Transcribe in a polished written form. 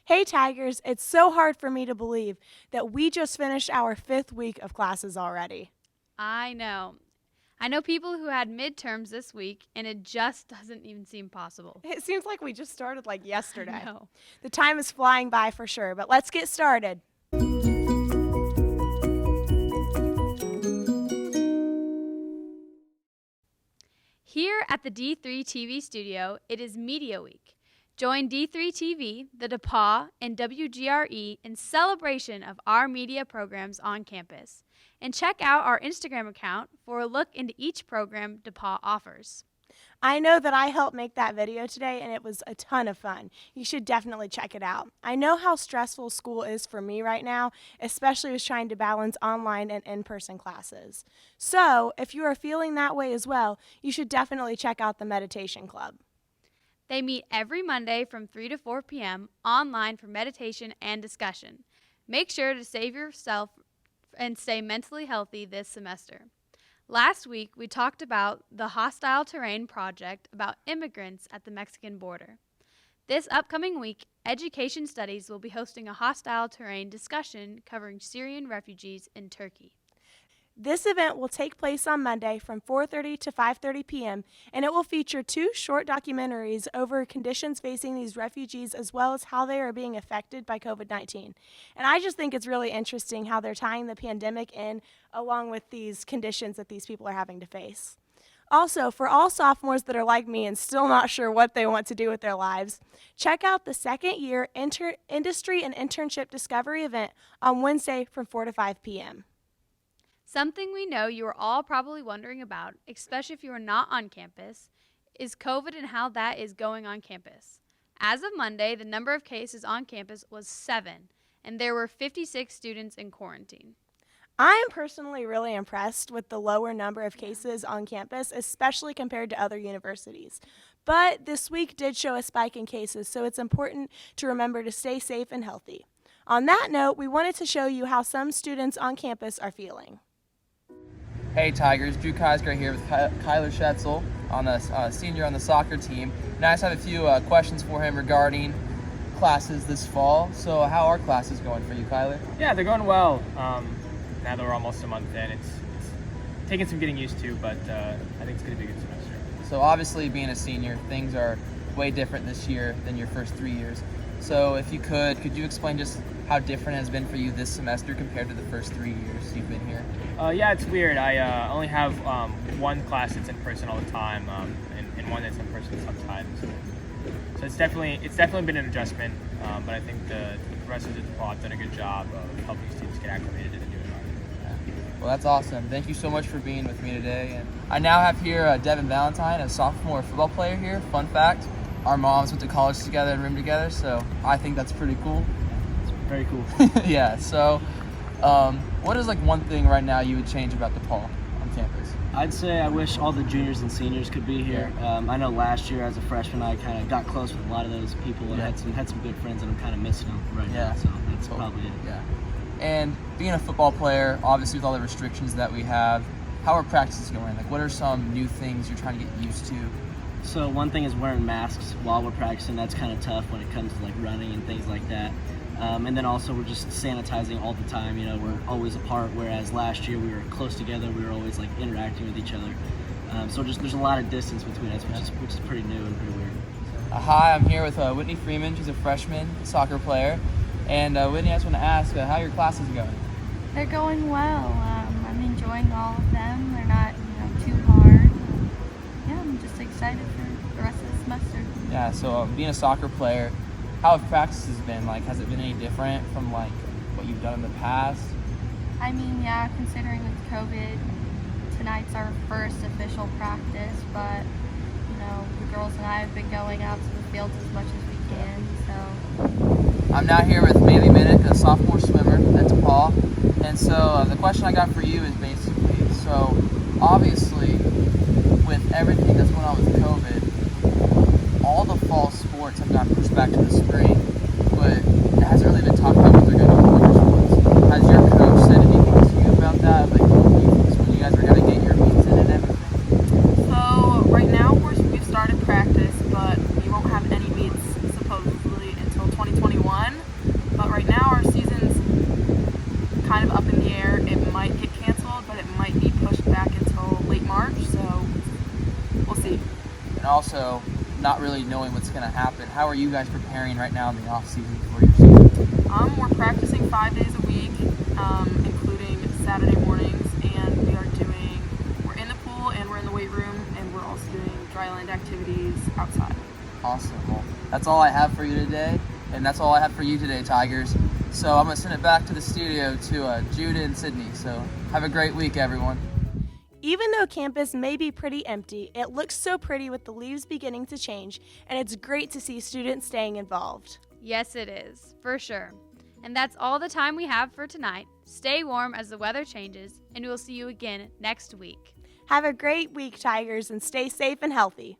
Hey Tigers, it's so hard for me to believe that we just finished our 5th week of classes already. I know. I know people who had midterms this week, and it just doesn't even seem possible. It seems like we just started like I yesterday. know. The time is flying by for sure, but let's get started. Here at the D3 TV studio, it is Media Week. Join D3 TV, the DePauw, and WGRE in celebration of our media programs on campus. And check out our Instagram account for a look into each program DePauw offers. I know that I helped make that video today and it was a ton of fun. You should definitely check it out. I know how stressful school is for me right now, especially with trying to balance online and in-person classes. So, if you are feeling that way as well, you should definitely check out the Meditation Club. They meet every Monday from 3 to 4 p.m. online for meditation and discussion. Make sure to save yourself and stay mentally healthy this semester. Last week, we talked about the Hostile Terrain project about immigrants at the Mexican border. This upcoming week, Education Studies will be hosting a hostile terrain discussion covering Syrian refugees in Turkey. This event will take place on Monday from 4:30 to 5:30 p.m., and it will feature 2 short documentaries over conditions facing these refugees as well as how they are being affected by COVID-19. And I just think it's really interesting how they're tying the pandemic in along with these conditions that these people are having to face. Also, for all sophomores that are like me and still not sure what they want to do with their lives, check out the second year Industry and Internship Discovery event on Wednesday from 4 to 5 p.m. Something we know you are all probably wondering about, especially if you are not on campus, is COVID and how that is going on campus. As of Monday, the number of cases on campus was 7, and there were 56 students in quarantine. I am personally really impressed with the lower number of cases on campus, especially compared to other universities. But this week did show a spike in cases, so it's important to remember to stay safe and healthy. On that note, we wanted to show you how some students on campus are feeling. Hey Tigers, Jude right here with Kyler Schetzel, on the senior on the soccer team. And I just have a few questions for him regarding classes this fall. So how are classes going for you, Kyler? Yeah, they're going well. Now that we're almost a month in, it's taking some getting used to, but I think it's going to be a good semester. So obviously being a senior, things are way different this year than your first 3 years. So if you could you explain just how different it has been for you this semester compared to the first 3 years you've been here? Yeah, it's weird. I only have one class that's in person all the time, and one that's in person sometimes. So it's definitely been an adjustment, but I think the rest of the department have done a good job of helping students get acclimated to the new environment. Yeah. Well, that's awesome. Thank you so much for being with me today. And I now have here Devin Valentine, a sophomore football player here. Fun fact, our moms went to college together and roomed together, so I think that's pretty cool. It's very cool. Yeah, so what is like one thing right now you would change about DePauw on campus? I'd say I wish all the juniors and seniors could be here. I know last year as a freshman I kind of got close with a lot of those people and had some good friends, and I'm kind of missing them right now. So that's probably it. Yeah. And being a football player, obviously with all the restrictions that we have, how are practices going? Like, what are some new things you're trying to get used to? So one thing is wearing masks while we're practicing. That's kind of tough when it comes to like running and things like that. And then also we're just sanitizing all the time. You know, we're always apart, whereas last year we were close together. We were always like interacting with each other. So there's a lot of distance between us, which is pretty new and pretty weird. Hi, I'm here with Whitney Freeman. She's a freshman soccer player. And Whitney, I just want to ask how your classes are going. They're going well. I'm enjoying all of them. They're not, too hard. Yeah, I'm just excited for the rest of the semester. Yeah, so being a soccer player, how have practices been? Like, has it been any different from like what you've done in the past? I mean, yeah, considering with COVID, tonight's our first official practice, but the girls and I have been going out to the fields as much as we can. So I'm now here with Maylee Minnick, a sophomore swimmer at DePauw. And so the question I got for you is basically, so obviously with everything that's going on with COVID, all the fall sports have gotten pushed back to the spring, but it hasn't really been talked about what they're going to do with winter sports. Has your coach said anything to you about that? Like when you guys are going to get your meets in and everything? So right now we've started practice, but we won't have any meets supposedly until 2021. not really knowing what's going to happen. How are you guys preparing right now in the off season for your season? We're practicing 5 days a week, including Saturday mornings, and we're in the pool and we're in the weight room, and we're also doing dryland activities outside. Awesome. Well, that's all I have for you today, and that's all I have for you today, Tigers. So I'm going to send it back to the studio to Jude and Sydney. So have a great week, everyone. Even though campus may be pretty empty, it looks so pretty with the leaves beginning to change, and it's great to see students staying involved. Yes, it is, for sure. And that's all the time we have for tonight. Stay warm as the weather changes, and we'll see you again next week. Have a great week, Tigers, and stay safe and healthy.